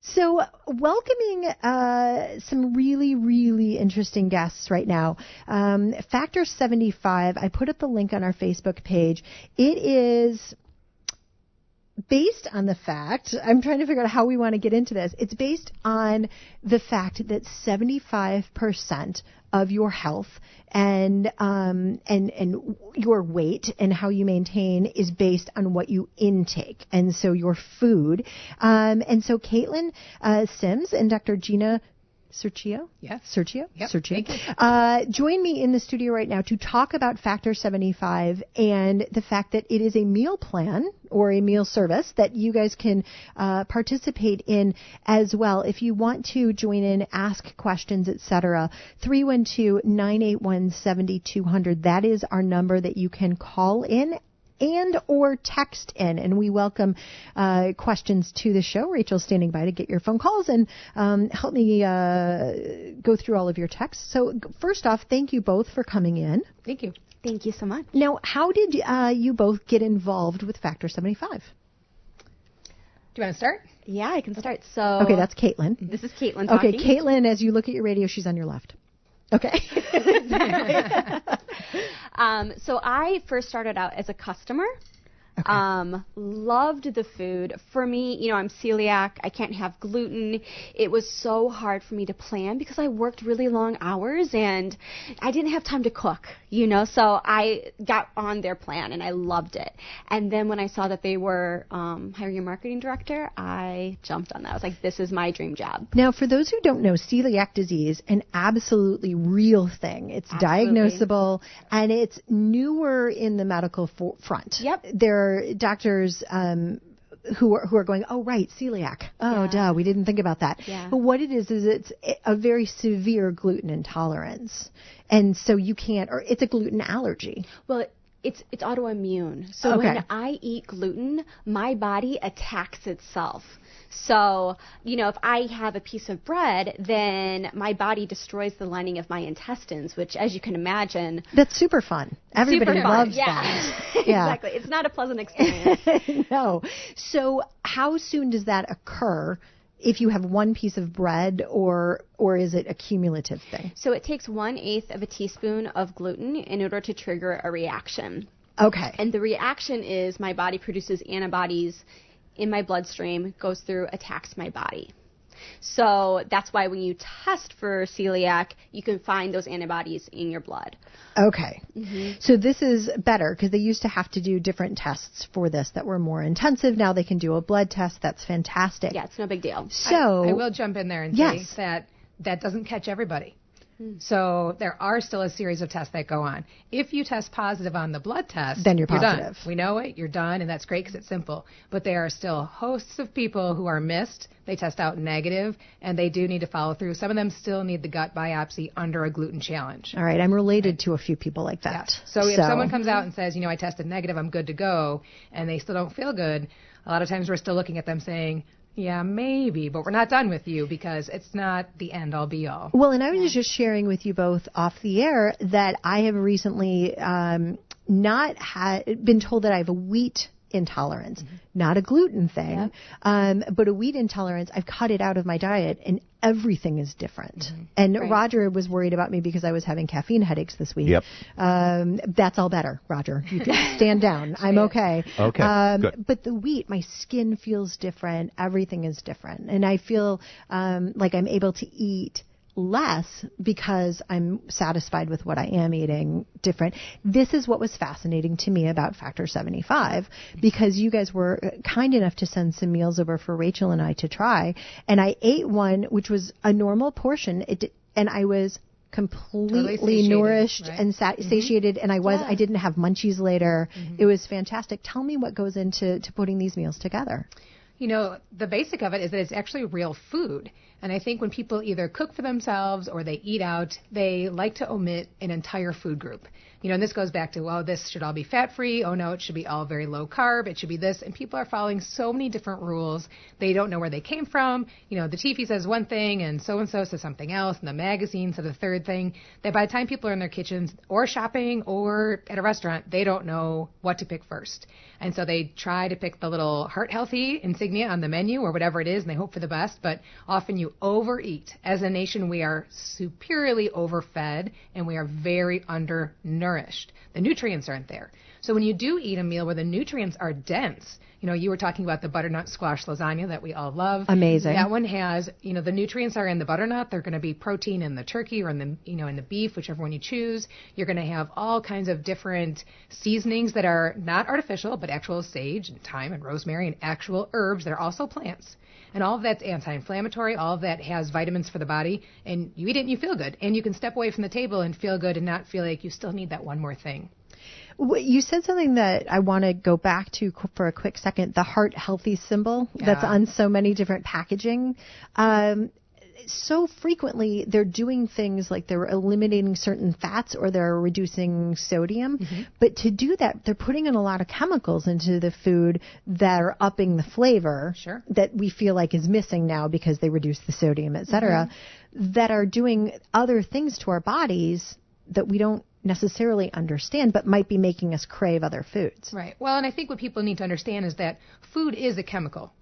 So welcoming some really, really interesting guests right now. Factor 75, I put up the link on our Facebook page. It is based on the fact, I'm trying to figure out how we want to get into this. It's based on the fact that 75% of your health and your weight and how you maintain is based on what you intake, and so your food. And so Caitlin Simms and Dr. Gina Sirchio? Yes. Sirchio? Yep. Sirchio. Join me in the studio right now to talk about Factor 75 and the fact that it is a meal plan or a meal service that you guys can participate in as well. If you want to join in, ask questions, etc., 312-981-7200. That is our number that you can call in and or text in, and we welcome questions to the show. Rachel's standing by to get your phone calls and help me go through all of your texts. So first off, thank you both for coming in. Thank you. Thank you so much. Now, how did you both get involved with Factor 75? Do you want to start? Yeah, I can start. So Okay, that's Caitlin. This is Caitlin talking. Okay, Caitlin, as you look at your radio, she's on your left. Okay. So I first started out as a customer. Okay. Loved the food. For me, I'm celiac. I can't have gluten. It was so hard for me to plan because I worked really long hours and I didn't have time to cook, so I got on their plan and I loved it. And then when I saw that they were hiring a marketing director, I jumped on that. I was like, this is my dream job. Now, for those who don't know, celiac disease, an absolutely real thing. It's diagnosable and it's newer in the medical front. Yep. There are doctors who are going, oh, right, celiac. Oh, duh, we didn't think about that. Yeah. But what it is it's a very severe gluten intolerance. And so you can't, or it's a gluten allergy. Well, it's autoimmune. So when I eat gluten, my body attacks itself. So, if I have a piece of bread, then my body destroys the lining of my intestines, which, as you can imagine... That's super fun. Everybody loves that. Yeah. Exactly. It's not a pleasant experience. No. So how soon does that occur if you have one piece of bread, or is it a cumulative thing? So it takes 1/8 of a teaspoon of gluten in order to trigger a reaction. Okay. And the reaction is my body produces antibodies in my bloodstream, goes through, attacks my body. So that's why when you test for celiac, you can find those antibodies in your blood. Okay. Mm-hmm. So this is better because they used to have to do different tests for this that were more intensive. Now they can do a blood test. That's fantastic. Yeah, it's no big deal. So I will jump in there and say that doesn't catch everybody. So there are still a series of tests that go on. If you test positive on the blood test, then you're done. positive. We know it, you're done, and that's great because it's simple. But there are still hosts of people who are missed. They test out negative, and they do need to follow through. Some of them still need the gut biopsy under a gluten challenge. All right, I'm related to a few people like that. Yeah. So if someone comes out and says, I tested negative, I'm good to go, and they still don't feel good, a lot of times we're still looking at them saying, yeah, maybe, but we're not done with you because it's not the end all be all. Well, and I was just sharing with you both off the air that I have recently been told that I have a wheat intolerance, not a gluten thing, but a wheat intolerance. I've cut it out of my diet and everything is different. And Roger was worried about me because I was having caffeine headaches this week. Yep. That's all better, Roger. You can stand down. I'm okay. Okay, good. But the wheat, my skin feels different. Everything is different. And I feel like I'm able to eat less because I'm satisfied with what I am eating different. This is what was fascinating to me about Factor 75 because you guys were kind enough to send some meals over for Rachel and I to try. And I ate one, which was a normal portion. And I was completely nourished and satiated. And I didn't have munchies later. It was fantastic. Tell me what goes into putting these meals together. The basic of it is that it's actually real food. And I think when people either cook for themselves or they eat out, they like to omit an entire food group. And this goes back to, well, this should all be fat-free. Oh, no, it should be all very low carb. It should be this. And people are following so many different rules. They don't know where they came from. The TV says one thing and so says something else, and the magazine said a third thing, that by the time people are in their kitchens or shopping or at a restaurant, they don't know what to pick first. And so they try to pick the little heart healthy insignia on the menu or whatever it is, and they hope for the best. But often you overeat. As a nation, we are superiorly overfed, and we are very undernourished. The nutrients aren't there. So when you do eat a meal where the nutrients are dense, you were talking about the butternut squash lasagna that we all love. Amazing. That one has, the nutrients are in the butternut. They're going to be protein in the turkey or in the, in the beef, whichever one you choose. You're going to have all kinds of different seasonings that are not artificial, but actual sage and thyme and rosemary and actual herbs that are also plants. And all of that's anti-inflammatory. All of that has vitamins for the body. And you eat it and you feel good. And you can step away from the table and feel good and not feel like you still need that one more thing. You said something that I want to go back to for a quick second, the heart healthy symbol that's on so many different packaging. So frequently they're doing things like they're eliminating certain fats or they're reducing sodium. Mm-hmm. But to do that, they're putting in a lot of chemicals into the food that are upping the flavor that we feel like is missing now because they reduce the sodium, et cetera, that are doing other things to our bodies that we don't necessarily understand, but might be making us crave other foods. Right. Well, and I think what people need to understand is that food is a chemical,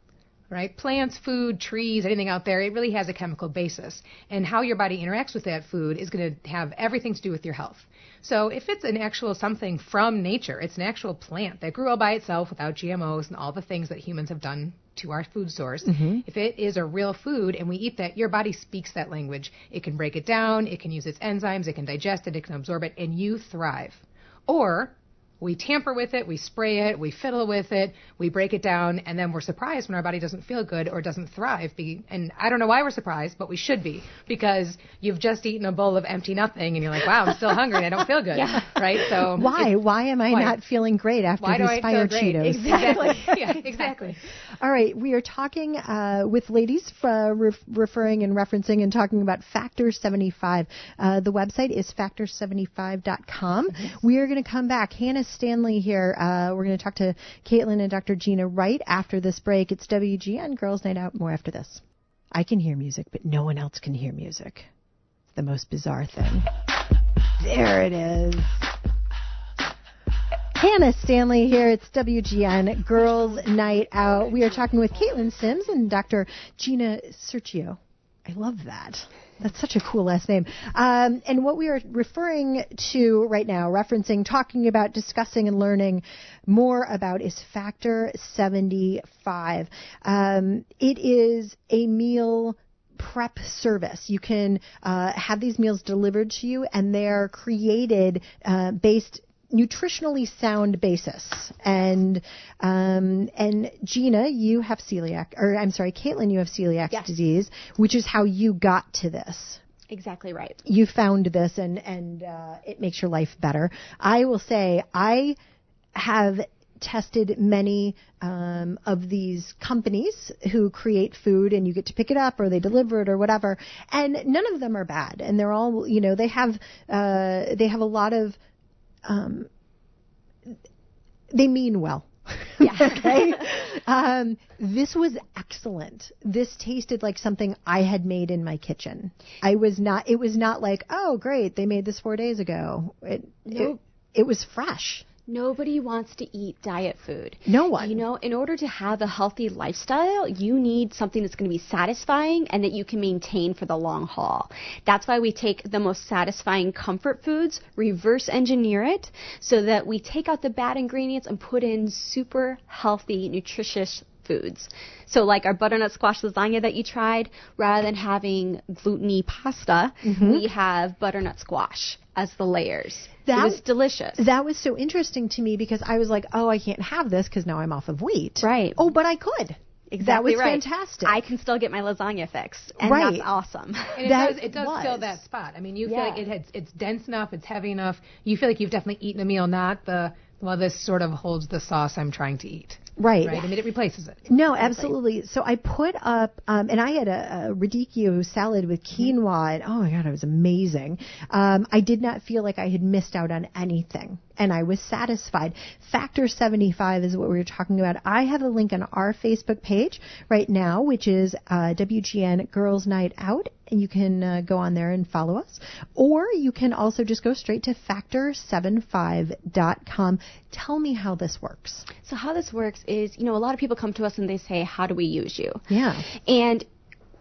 right? Plants, food, trees, anything out there, it really has a chemical basis. And how your body interacts with that food is going to have everything to do with your health. So if it's an actual something from nature, it's an actual plant that grew all by itself without GMOs and all the things that humans have done to our food source. Mm-hmm. If it is a real food and we eat that, your body speaks that language. It can break it down, it can use its enzymes, it can digest it, it can absorb it, and you thrive. Or we tamper with it, we spray it, we fiddle with it, we break it down, and then we're surprised when our body doesn't feel good or doesn't thrive. And I don't know why we're surprised, but we should be, because you've just eaten a bowl of empty nothing, and you're like, wow, I'm still hungry, and I don't feel good, right? So Why am I not feeling great after these fire Cheetos? Exactly. Yeah, exactly. All right, we are talking with ladies referring and referencing and talking about Factor 75. The website is factor75.com. Mm-hmm. We are going to come back. Hannah Stanley here. We're going to talk to Caitlin and Dr. Gina right after this break. It's WGN Girls Night Out. More after this. I can hear music, but no one else can hear music. It's the most bizarre thing. There it is. Hannah Stanley here. It's WGN Girls Night Out. We are talking with Caitlin Simms and Dr. Gina Sirchio. I love that. That's such a cool last name. And what we are referring to right now, referencing, talking about, discussing, and learning more about is Factor 75. It is a meal prep service. You can have these meals delivered to you, and they're created based nutritionally sound basis. And Gina, you have Caitlin, you have celiac disease, which is how you got to this. Exactly right. You found this and it makes your life better. I will say I have tested many of these companies who create food, and you get to pick it up or they deliver it or whatever, and none of them are bad. And they're all, they have a lot of they mean well. Yeah. Okay. This was excellent. This tasted like something I had made in my kitchen. It was not like, oh, great, they made this 4 days ago. It was fresh. Nobody wants to eat diet food. No one. In order to have a healthy lifestyle, you need something that's going to be satisfying and that you can maintain for the long haul. That's why we take the most satisfying comfort foods, reverse engineer it, so that we take out the bad ingredients and put in super healthy, nutritious foods. So like our butternut squash lasagna that you tried, rather than having gluten-y pasta, we have butternut squash as the layers. It was delicious. That was so interesting to me because I was like, oh, I can't have this because now I'm off of wheat. Right. Oh, but I could. Exactly. That was right. fantastic. I can still get my lasagna fix, and right. That's awesome. And it does fill that spot. I mean, you feel like it's dense enough, it's heavy enough. You feel like you've definitely eaten a meal, not this sort of holds the sauce I'm trying to eat. Right. I mean, it replaces it. No, absolutely. So I put up, and I had a radicchio salad with quinoa, and oh my God, it was amazing. I did not feel like I had missed out on anything, and I was satisfied. Factor 75 is what we were talking about. I have a link on our Facebook page right now, which is WGN Girls Night Out, and you can go on there and follow us. Or you can also just go straight to factor75.com. Tell me how this works. So how this works is, a lot of people come to us and they say, how do we use you? Yeah. And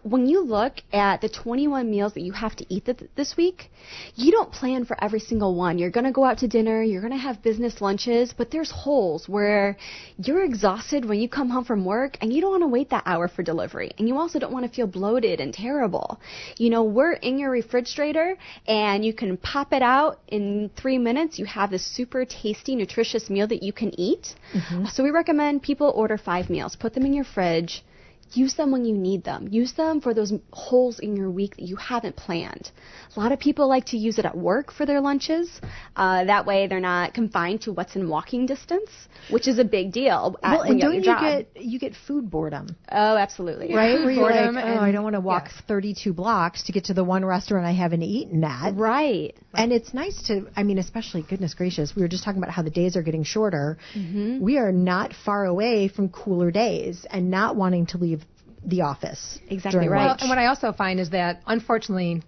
when you look at the 21 meals that you have to eat this week, you don't plan for every single one. You're going to go out to dinner, you're going to have business lunches, but there's holes where you're exhausted when you come home from work and you don't want to wait that hour for delivery. And you also don't want to feel bloated and terrible. We're in your refrigerator and you can pop it out in 3 minutes. You have this super tasty, nutritious meal that you can eat. So we recommend people order 5 meals, put them in your fridge. Use them when you need them. Use them for those holes in your week that you haven't planned. A lot of people like to use it at work for their lunches. That way they're not confined to what's in walking distance, which is a big deal. Well, and don't you get food boredom? Oh, absolutely. Right? Food Where you're boredom like, I don't want to walk 32 blocks to get to the one restaurant I haven't eaten at. Right. And it's nice to, especially, goodness gracious, we were just talking about how the days are getting shorter. We are not far away from cooler days and not wanting to leave the office. Exactly right. Well, and what I also find is that, unfortunately,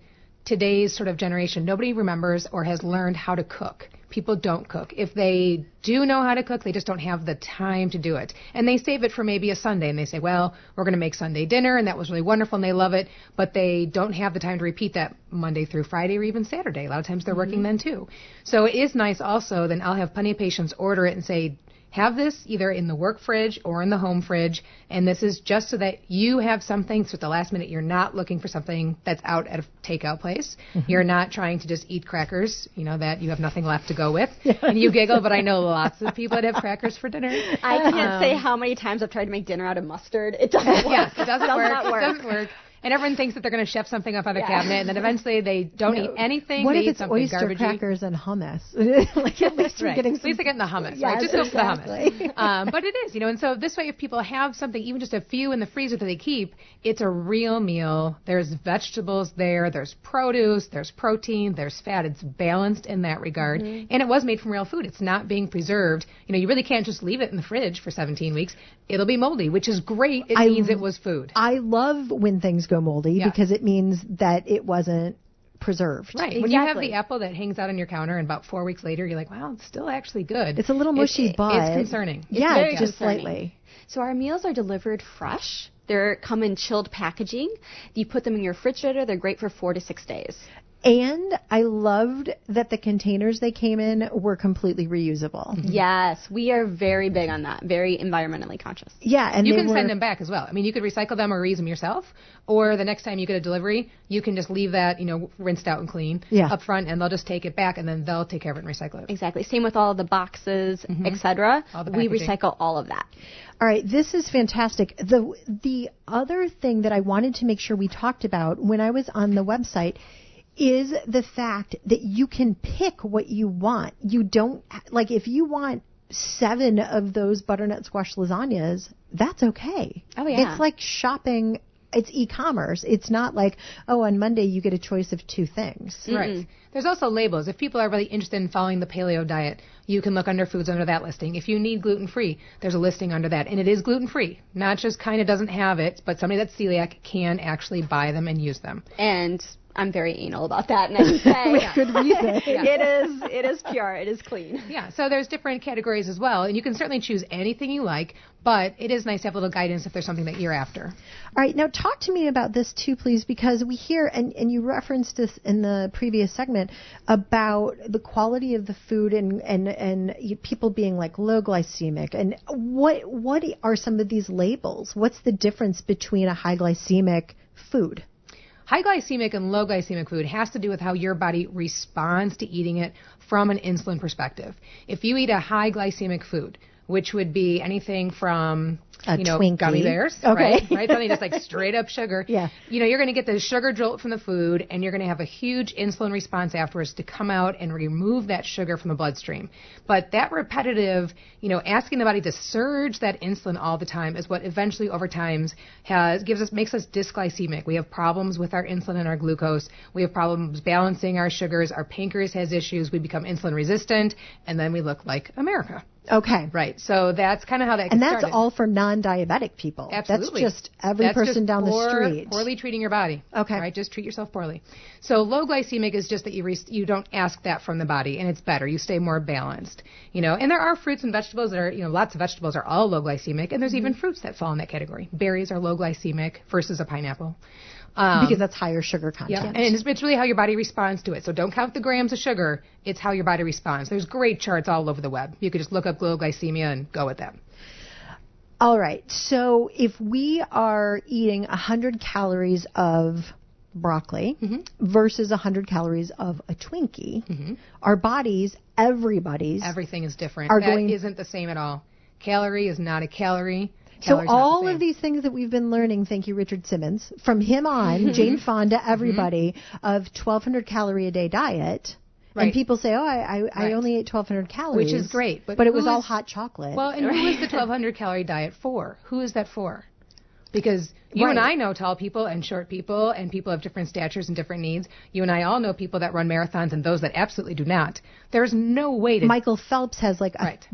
today's sort of generation, nobody remembers or has learned how to cook. People don't cook. If they do know how to cook, they just don't have the time to do it. And they save it for maybe a Sunday, and they say, well, we're going to make Sunday dinner, and that was really wonderful, and they love it, but they don't have the time to repeat that Monday through Friday or even Saturday. A lot of times they're working then, too. So it is nice also, then I'll have plenty of patients order it and say, have this either in the work fridge or in the home fridge, and this is just so that you have something, so at the last minute you're not looking for something that's out at a takeout place. You're not trying to just eat crackers, that you have nothing left to go with. And you giggle, but I know lots of people that have crackers for dinner. I can't say how many times I've tried to make dinner out of mustard. It doesn't work. Yes, it doesn't work. Not work. It doesn't work. And everyone thinks that they're going to chef something up out of the cabinet, and then eventually they don't eat anything. What they if eat it's something oyster garbagey. crackers and hummus? At least you're getting At least they're getting the hummus. Yes, Right? Just go for the exactly. hummus. But it is, and so this way if people have something, even just a few in the freezer that they keep, it's a real meal. There's vegetables there. There's produce. There's protein. There's fat. It's balanced in that regard. And it was made from real food. It's not being preserved. You really can't just leave it in the fridge for 17 weeks. It'll be moldy, which is great. It means it was food. I love when things go moldy because it means that it wasn't preserved. Right. Exactly. When you have the apple that hangs out on your counter and about 4 weeks later, you're like, wow, it's still actually good. It's a little mushy, but it's concerning. Yeah, very just concerning. slightly. So our meals are delivered fresh. They come in chilled packaging. You put them in your refrigerator. They're great for 4 to 6 days. And I loved that the containers they came in were completely reusable. Yes, we are very big on that, very environmentally conscious. Yeah, and You they can were, send them back as well. You could recycle them or reuse them yourself, or the next time you get a delivery, you can just leave that, rinsed out and clean up front, and they'll just take it back, and then they'll take care of it and recycle it. Exactly. Same with all the boxes, etc. All the We packaging. recycle all of that. All right, this is fantastic. The other thing that I wanted to make sure we talked about when I was on the website is the fact that you can pick what you want. You don't, if you want 7 of those butternut squash lasagnas, that's okay. Oh, yeah. It's like shopping. It's e-commerce. It's not like, on Monday you get a choice of 2 things. Right. There's also labels. If people are really interested in following the paleo diet, you can look under foods under that listing. If you need gluten-free, there's a listing under that. And it is gluten-free. Not just kind of doesn't have it, but somebody that's celiac can actually buy them and use them. And I'm very anal about that, and I can say With good reason. it is pure, it is clean. Yeah, so there's different categories as well, and you can certainly choose anything you like, but it is nice to have a little guidance if there's something that you're after. All right, now talk to me about this too, please, because we hear, and you referenced this in the previous segment, about the quality of the food and people being like low glycemic. And what are some of these labels? What's the difference between a high glycemic food? High glycemic and low glycemic food has to do with how your body responds to eating it from an insulin perspective. If you eat a high glycemic food, which would be anything from Twinkie. Gummy bears, Okay. right? Something just like straight up sugar. Yeah. You're going to get the sugar jolt from the food, and you're going to have a huge insulin response afterwards to come out and remove that sugar from the bloodstream. But that repetitive, asking the body to surge that insulin all the time is what eventually over time makes us dysglycemic. We have problems with our insulin and our glucose. We have problems balancing our sugars. Our pancreas has issues. We become insulin resistant, and then we look like America. Okay. Right. So that's kind of how that gets And that's started. all for non-diabetic people. Absolutely. That's just every person down the street. Poorly treating your body. Okay. Right. Just treat yourself poorly. So low glycemic is just that you don't ask that from the body, and it's better. You stay more balanced. And there are fruits and vegetables that are, lots of vegetables are all low glycemic, and there's even fruits that fall in that category. Berries are low glycemic versus a pineapple. Because that's higher sugar content. Yeah, and it's really how your body responds to it. So don't count the grams of sugar. It's how your body responds. There's great charts all over the web. You could just look up low glycemia and go with that. All right. So if we are eating 100 calories of broccoli versus 100 calories of a Twinkie, our bodies, everything is different. Isn't the same at all. Calorie is not a calorie. So all of these things that we've been learning, thank you, Richard Simmons, from him on, Jane Fonda, everybody, of 1,200 calorie a day diet. Right. And people say, I only ate 1,200 calories. Which is great. But it was all hot chocolate. Well, and who is the 1,200 calorie diet for? Who is that for? Because you and I know tall people and short people and people of different statures and different needs. You and I all know people that run marathons and those that absolutely do not. There's no way to... Michael Phelps has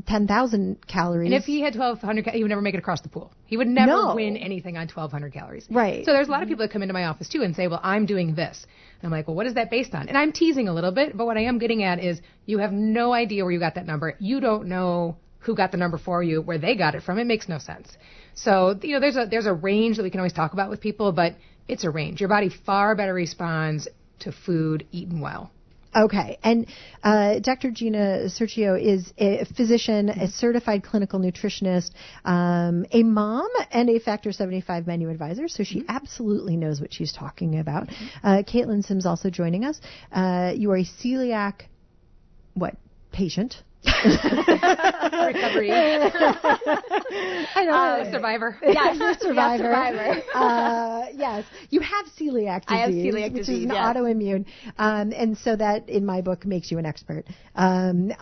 10,000 calories. And if he had 1,200 he would never make it across the pool. He would never win anything on 1,200 calories. Right. So there's a lot of people that come into my office too and say, well, I'm doing this. And I'm like, well, what is that based on? And I'm teasing a little bit, but what I am getting at is you have no idea where you got that number. You don't know who got the number for you, where they got it from. It makes no sense. So, there's a range that we can always talk about with people, but it's a range. Your body far better responds to food eaten well. Okay. And Dr. Gina Sirchio is a physician, a certified clinical nutritionist, a mom, and a Factor 75 menu advisor. So she absolutely knows what she's talking about. Caitlin Simms also joining us. You are a celiac, patient? Recovery. I know. Survivor. Yes, survivor. Survivor. Yes. You have celiac disease. I have celiac which disease, is an yes. autoimmune. And so that, in my book, makes you an expert on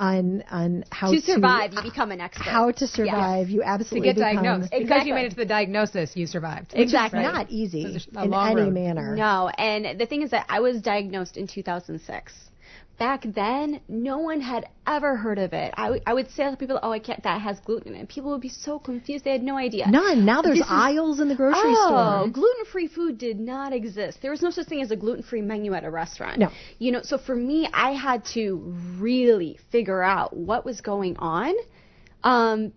how to survive. You become an expert. How to survive. Yes. You absolutely to get diagnosed. Exactly. Because you made it to the diagnosis, you survived. Exactly. Which is not easy in any road. manner. No. And the thing is that I was diagnosed in 2006. Back then, no one had ever heard of it. I would say to people, I can't, that has gluten in it. People would be so confused. They had no idea. None. Now there's aisles in the grocery store. Gluten-free food did not exist. There was no such thing as a gluten-free menu at a restaurant. No. So for me, I had to really figure out what was going on.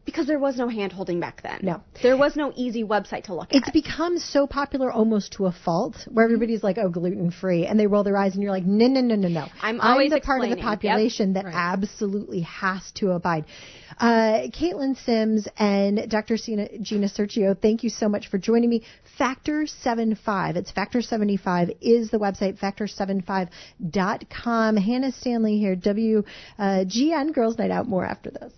Because there was no hand-holding back then. No. There was no easy website to look at. It's become so popular almost to a fault, where everybody's like, gluten-free, and they roll their eyes, and you're like, no. I'm always the part of the population that absolutely has to abide. Caitlin Simms and Dr. Gina Sirchio, thank you so much for joining me. Factor 75, it's Factor 75 is the website, factor75.com. Hannah Stanley here, WGN Girls Night Out. More after this.